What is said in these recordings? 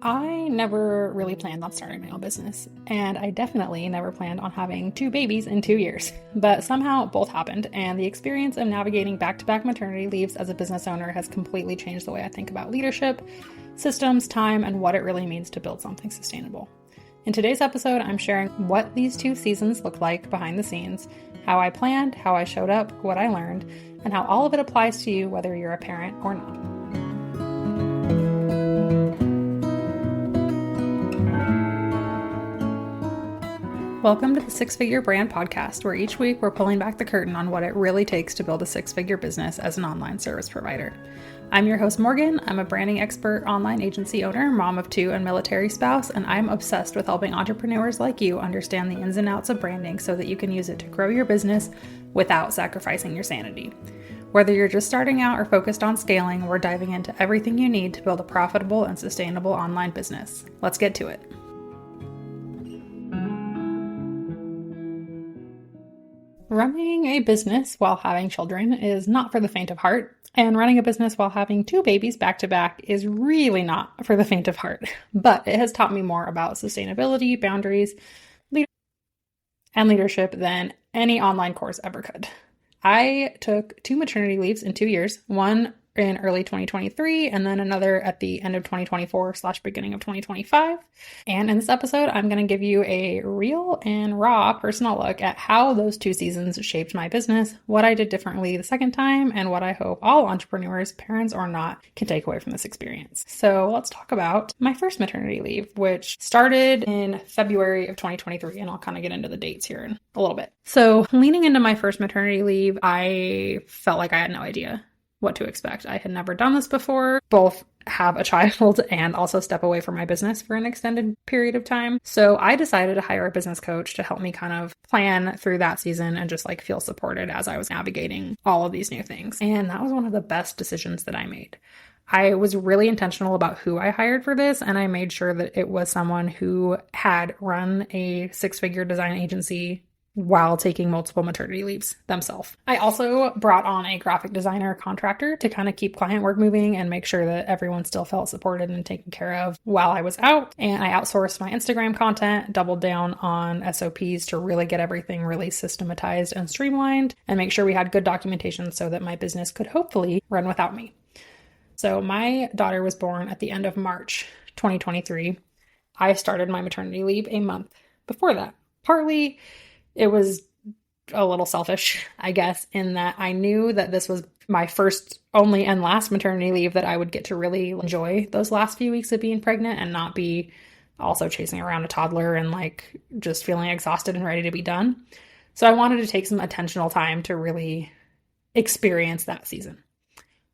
I never really planned on starting my own business, and I definitely never planned on having two babies in 2 years. But somehow both happened, and the experience of navigating back-to-back maternity leaves as a business owner has completely changed the way I think about leadership, systems, time, and what it really means to build something sustainable. In today's episode, I'm sharing what these 2 seasons look like behind the scenes, how I planned, how I showed up, what I learned, and how all of it applies to you whether you're a parent or not. Welcome to the Six Figure Brand Podcast, where each week we're pulling back the curtain on what it really takes to build a six-figure business as an online service provider. I'm your host, Morgan. I'm a branding expert, online agency owner, mom of 2, and military spouse, and I'm obsessed with helping entrepreneurs like you understand the ins and outs of branding so that you can use it to grow your business without sacrificing your sanity. Whether you're just starting out or focused on scaling, we're diving into everything you need to build a profitable and sustainable online business. Let's get to it. Running a business while having children is not for the faint of heart, and running a business while having 2 babies back to back is really not for the faint of heart. But it has taught me more about sustainability, boundaries, and leadership than any online course ever could. I took 2 maternity leaves in 2 years, one in early 2023 and then another at the end of 2024/beginning of 2025. And in this episode, I'm going to give you a real and raw personal look at how those 2 seasons shaped my business, what I did differently the second time, and what I hope all entrepreneurs, parents or not, can take away from this experience. So let's talk about my first maternity leave, which started in February of 2023, and I'll kind of get into the dates here in a little bit. So leaning into my first maternity leave, I felt like I had no idea what to expect. I had never done this before, both have a child and also step away from my business for an extended period of time. So I decided to hire a business coach to help me kind of plan through that season and just like feel supported as I was navigating all of these new things. And that was one of the best decisions that I made. I was really intentional about who I hired for this, and I made sure that it was someone who had run a 6-figure design agency while taking multiple maternity leaves themselves. I also brought on a graphic designer contractor to kind of keep client work moving and make sure that everyone still felt supported and taken care of while I was out. And I outsourced my Instagram content, doubled down on SOPs to really get everything really systematized and streamlined and make sure we had good documentation so that my business could hopefully run without me. So my daughter was born at the end of March 2023. I started my maternity leave a month before that. Partly it was a little selfish, I guess, in that I knew that this was my first, only, and last maternity leave that I would get to really enjoy those last few weeks of being pregnant and not be also chasing around a toddler and like just feeling exhausted and ready to be done. So I wanted to take some intentional time to really experience that season.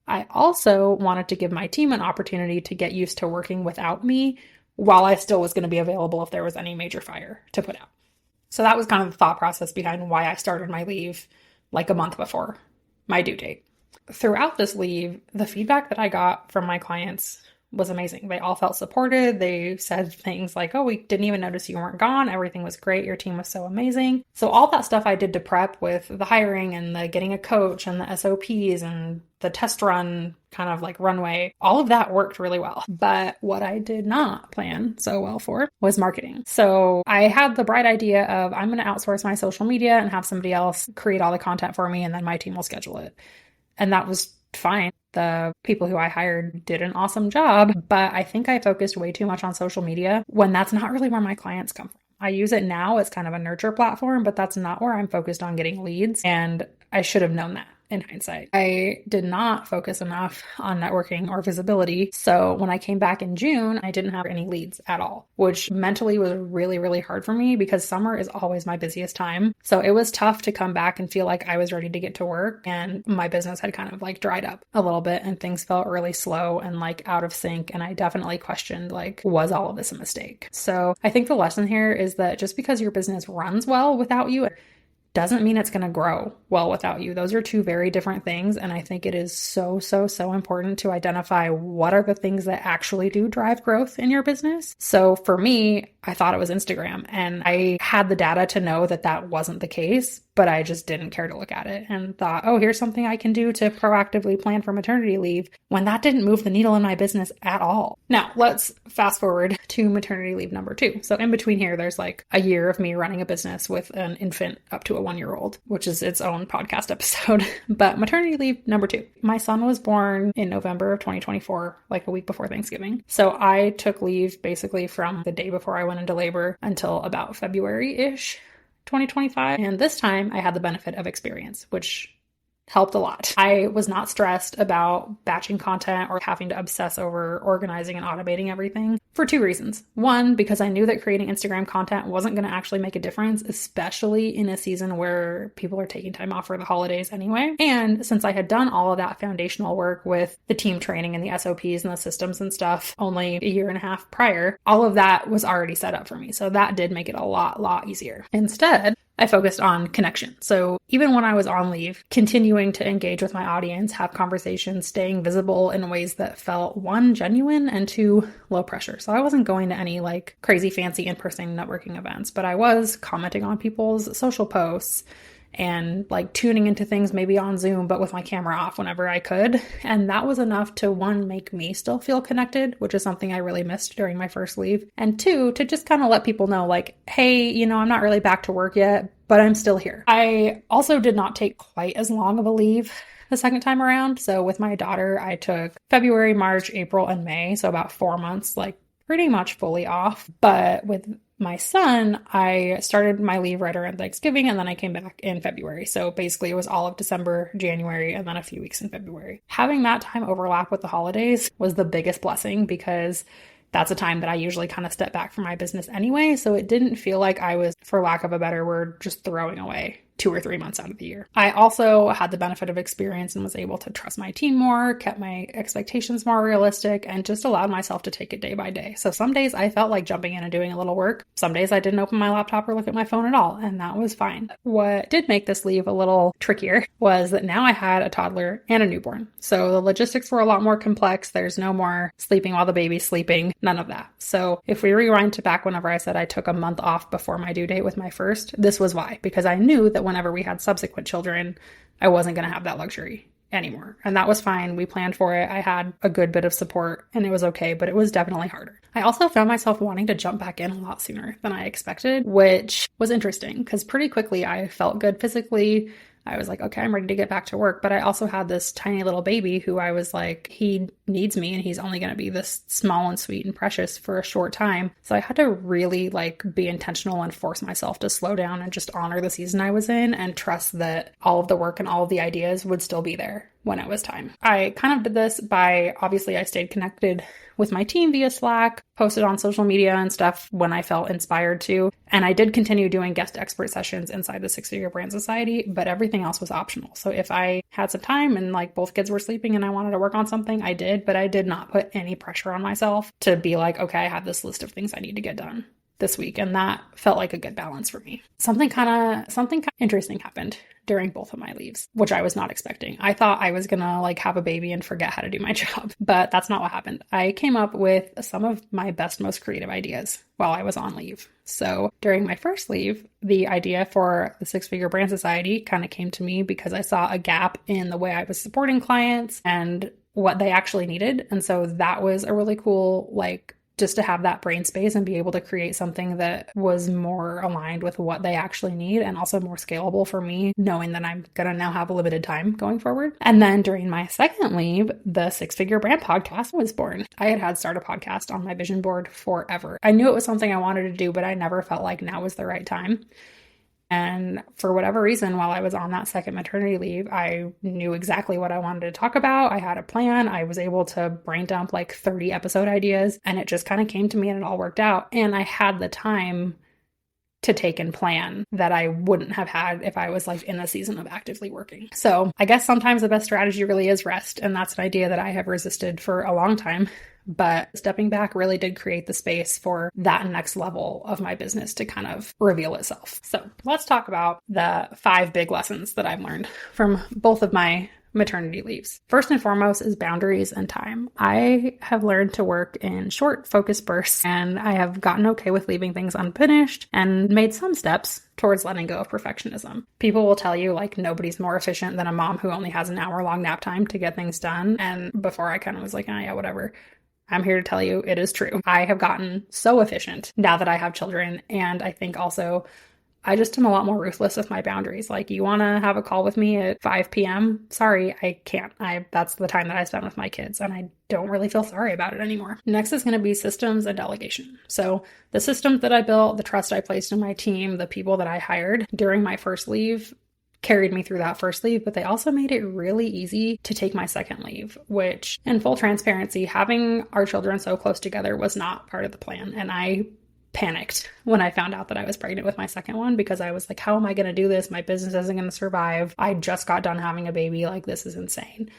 I also wanted to give my team an opportunity to get used to working without me while I still was going to be available if there was any major fire to put out. So that was kind of the thought process behind why I started my leave like a month before my due date. Throughout this leave, the feedback that I got from my clients was amazing. They all felt supported. They said things like, oh, we didn't even notice you weren't gone. Everything was great. Your team was so amazing. So all that stuff I did to prep with the hiring and the getting a coach and the SOPs and the test run kind of like runway, all of that worked really well. But what I did not plan so well for was marketing. So I had the bright idea of I'm going to outsource my social media and have somebody else create all the content for me and then my team will schedule it. And that was fine. The people who I hired did an awesome job, but I think I focused way too much on social media when that's not really where my clients come from. I use it now as kind of a nurture platform, but that's not where I'm focused on getting leads. And I should have known that in hindsight. I did not focus enough on networking or visibility. So when I came back in June, I didn't have any leads at all, which mentally was really, really hard for me because summer is always my busiest time. So it was tough to come back and feel like I was ready to get to work and my business had kind of like dried up a little bit and things felt really slow and like out of sync. And I definitely questioned like, was all of this a mistake? So I think the lesson here is that just because your business runs well without you doesn't mean it's going to grow well without you. Those are two very different things. And I think it is so, so, so important to identify what are the things that actually do drive growth in your business. So for me, I thought it was Instagram, and I had the data to know that that wasn't the case, but I just didn't care to look at it and thought, oh, here's something I can do to proactively plan for maternity leave, when that didn't move the needle in my business at all. Now, let's fast forward to maternity leave number 2. So in between here, there's like a year of me running a business with an infant up to a 1-year-old, which is its own podcast episode. But maternity leave number 2. My son was born in November of 2024, like a week before Thanksgiving. So I took leave basically from the day before I went into labor until about February-ish 2025. And this time I had the benefit of experience, which helped a lot. I was not stressed about batching content or having to obsess over organizing and automating everything for 2 reasons. One, because I knew that creating Instagram content wasn't going to actually make a difference, especially in a season where people are taking time off for the holidays anyway. And since I had done all of that foundational work with the team training and the SOPs and the systems and stuff only a year and a half prior, all of that was already set up for me. So that did make it a lot easier. Instead, I focused on connection. So even when I was on leave, continuing to engage with my audience, have conversations, staying visible in ways that felt 1, genuine, and 2, low pressure. So I wasn't going to any like crazy fancy in-person networking events, but I was commenting on people's social posts and like tuning into things maybe on Zoom, but with my camera off whenever I could. And that was enough to 1, make me still feel connected, which is something I really missed during my first leave. And 2, to just kind of let people know like, hey, I'm not really back to work yet, but I'm still here. I also did not take quite as long of a leave the second time around. So with my daughter, I took February, March, April, and May. So about 4 months, like pretty much fully off. But with my son, I started my leave right around Thanksgiving, and then I came back in February. So basically it was all of December, January, and then a few weeks in February. Having that time overlap with the holidays was the biggest blessing, because that's a time that I usually kind of step back from my business anyway. So it didn't feel like I was, for lack of a better word, just throwing away 2 or 3 months out of the year. I also had the benefit of experience and was able to trust my team more, kept my expectations more realistic, and just allowed myself to take it day by day. So some days I felt like jumping in and doing a little work. Some days I didn't open my laptop or look at my phone at all, and that was fine. What did make this leave a little trickier was that now I had a toddler and a newborn. So the logistics were a lot more complex. There's no more sleeping while the baby's sleeping, none of that. So if we rewind to back whenever I said I took a month off before my due date with my first, this was why, because I knew that whenever we had subsequent children, I wasn't going to have that luxury anymore. And that was fine. We planned for it. I had a good bit of support and it was okay, but it was definitely harder. I also found myself wanting to jump back in a lot sooner than I expected, which was interesting because pretty quickly I felt good physically. I was like, okay, I'm ready to get back to work. But I also had this tiny little baby who I was like, he needs me and he's only going to be this small and sweet and precious for a short time. So I had to really like be intentional and force myself to slow down and just honor the season I was in and trust that all of the work and all of the ideas would still be there when it was time. I kind of did this by, obviously I stayed connected with my team via Slack, posted on social media and stuff when I felt inspired to. And I did continue doing guest expert sessions inside the 6-Figure Brand Society, but everything else was optional. So if I had some time and like both kids were sleeping and I wanted to work on something, I did, but I did not put any pressure on myself to be like, okay, I have this list of things I need to get done this week. And that felt like a good balance for me. Something kind of interesting happened during both of my leaves, which I was not expecting. I thought I was gonna like have a baby and forget how to do my job, but that's not what happened. I came up with some of my best, most creative ideas while I was on leave. So during my first leave, the idea for the 6-Figure Brand Society kind of came to me because I saw a gap in the way I was supporting clients and what they actually needed. And so that was a really cool, like, just to have that brain space and be able to create something that was more aligned with what they actually need and also more scalable for me, knowing that I'm going to now have a limited time going forward. And then during my second leave, the 6-Figure Brand podcast was born. I had started a podcast on my vision board forever. I knew it was something I wanted to do, but I never felt like now was the right time. And for whatever reason, while I was on that second maternity leave, I knew exactly what I wanted to talk about. I had a plan. I was able to brain dump like 30 episode ideas and it just kind of came to me and it all worked out. And I had the time to take and plan that I wouldn't have had if I was like in a season of actively working. So I guess sometimes the best strategy really is rest. And that's an idea that I have resisted for a long time. But stepping back really did create the space for that next level of my business to kind of reveal itself. So let's talk about the 5 big lessons that I've learned from both of my maternity leaves. First and foremost is boundaries and time. I have learned to work in short, focused bursts, and I have gotten okay with leaving things unfinished and made some steps towards letting go of perfectionism. People will tell you like nobody's more efficient than a mom who only has an hour-long nap time to get things done. And before I kind of was like, oh yeah, whatever. I'm here to tell you it is true. I have gotten so efficient now that I have children. And I think also I just am a lot more ruthless with my boundaries. Like, you want to have a call with me at 5 p.m.? Sorry, I can't. That's the time that I spend with my kids, and I don't really feel sorry about it anymore. Next is going to be systems and delegation. So the systems that I built, the trust I placed in my team, the people that I hired during my first leave carried me through that first leave, but they also made it really easy to take my second leave, which, in full transparency, having our children so close together was not part of the plan. And I panicked when I found out that I was pregnant with my second one, because I was like, how am I going to do this? My business isn't going to survive. I just got done having a baby. Like, this is insane.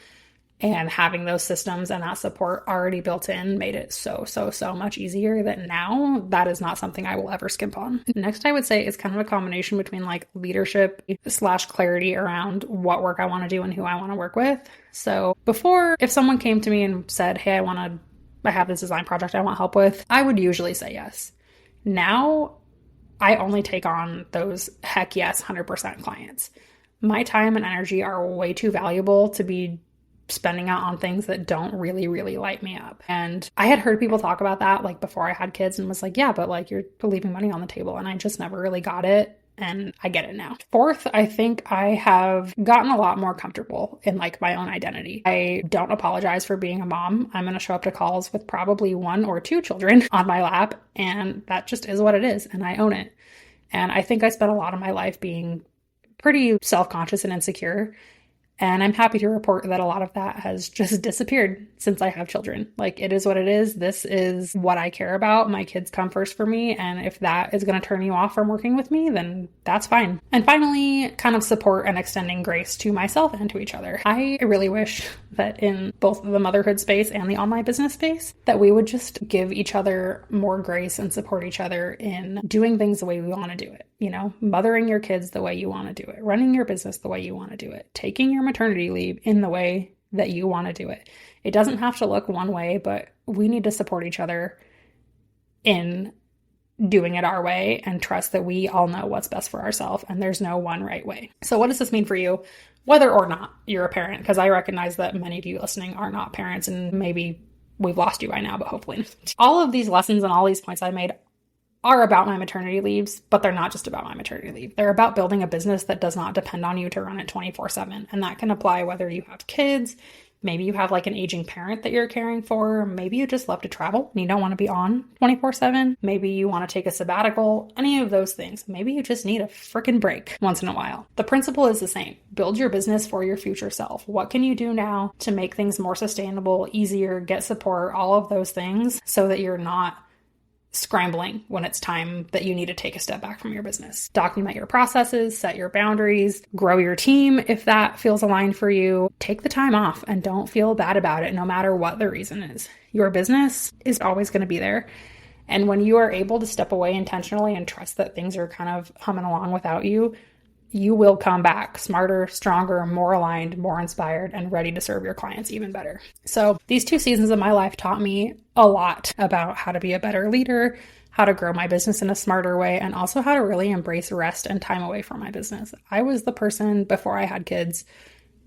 And having those systems and that support already built in made it so much easier that now that is not something I will ever skimp on. Next, I would say is kind of a combination between like leadership / clarity around what work I want to do and who I want to work with. So before, if someone came to me and said, hey, I have this design project I want help with, I would usually say yes. Now, I only take on those heck yes 100% clients. My time and energy are way too valuable to be spending out on things that don't really light me up. And I had heard people talk about that like before I had kids and was like, yeah, but like you're leaving money on the table. And I just never really got it. And I get it now. Fourth, I think I have gotten a lot more comfortable in like my own identity. I don't apologize for being a mom. I'm going to show up to calls with probably 1 or 2 children on my lap, and that just is what it is. And I own it. And I think I spent a lot of my life being pretty self-conscious and insecure. And I'm happy to report that a lot of that has just disappeared since I have children. Like, it is what it is. This is what I care about. My kids come first for me. And if that is going to turn you off from working with me, then that's fine. And finally, kind of support and extending grace to myself and to each other. I really wish that in both the motherhood space and the online business space, that we would just give each other more grace and support each other in doing things the way we want to do it. You know, mothering your kids the way you want to do it, running your business the way you want to do it, taking your maternity leave in the way that you want to do it. It doesn't have to look one way, but we need to support each other in doing it our way and trust that we all know what's best for ourselves and there's no one right way. So what does this mean for you, whether or not you're a parent? Because I recognize that many of you listening are not parents, and maybe we've lost you by now, but hopefully not. All of these lessons and all these points I made are about my maternity leaves, but they're not just about my maternity leave. They're about building a business that does not depend on you to run it 24/7. And that can apply whether you have kids, maybe you have like an aging parent that you're caring for, maybe you just love to travel and you don't want to be on 24/7, maybe you want to take a sabbatical, any of those things. Maybe you just need a freaking break once in a while. The principle is the same. Build your business for your future self. What can you do now to make things more sustainable, easier, get support, all of those things, so that you're not scrambling when it's time that you need to take a step back from your business. Document your processes, set your boundaries, grow your team if that feels aligned for you. Take the time off and don't feel bad about it no matter what the reason is. Your business is always going to be there. And when you are able to step away intentionally and trust that things are kind of humming along without you, you will come back smarter, stronger, more aligned, more inspired, and ready to serve your clients even better. So these 2 seasons of my life taught me a lot about how to be a better leader, how to grow my business in a smarter way, and also how to really embrace rest and time away from my business. I was the person before I had kids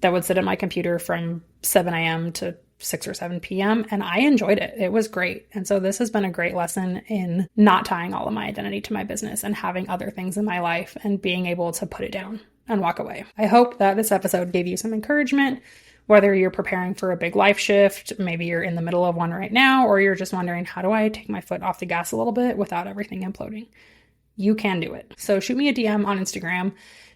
that would sit at my computer from 7 a.m. to 6 or 7 p.m. and I enjoyed it. It was great. And so this has been a great lesson in not tying all of my identity to my business and having other things in my life and being able to put it down and walk away. I hope that this episode gave you some encouragement, whether you're preparing for a big life shift, maybe you're in the middle of one right now, or you're just wondering, how do I take my foot off the gas a little bit without everything imploding? You can do it. So shoot me a DM on Instagram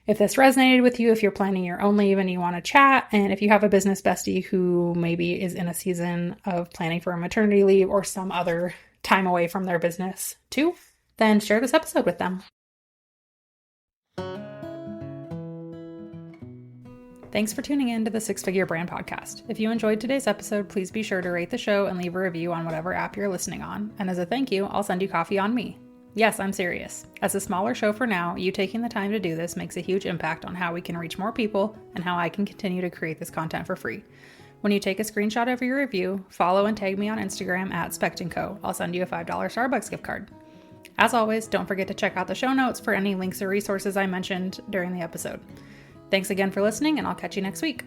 if this resonated with you, if you're planning your own leave and you want to chat, and if you have a business bestie who maybe is in a season of planning for a maternity leave or some other time away from their business too, then share this episode with them. Thanks for tuning in to the Six Figure Brand Podcast. If you enjoyed today's episode, please be sure to rate the show and leave a review on whatever app you're listening on. And as a thank you, I'll send you coffee on me. Yes, I'm serious. As a smaller show for now, you taking the time to do this makes a huge impact on how we can reach more people and how I can continue to create this content for free. When you take a screenshot of your review, follow and tag me on Instagram at @SpectandCo. I'll send you a $5 Starbucks gift card. As always, don't forget to check out the show notes for any links or resources I mentioned during the episode. Thanks again for listening, and I'll catch you next week.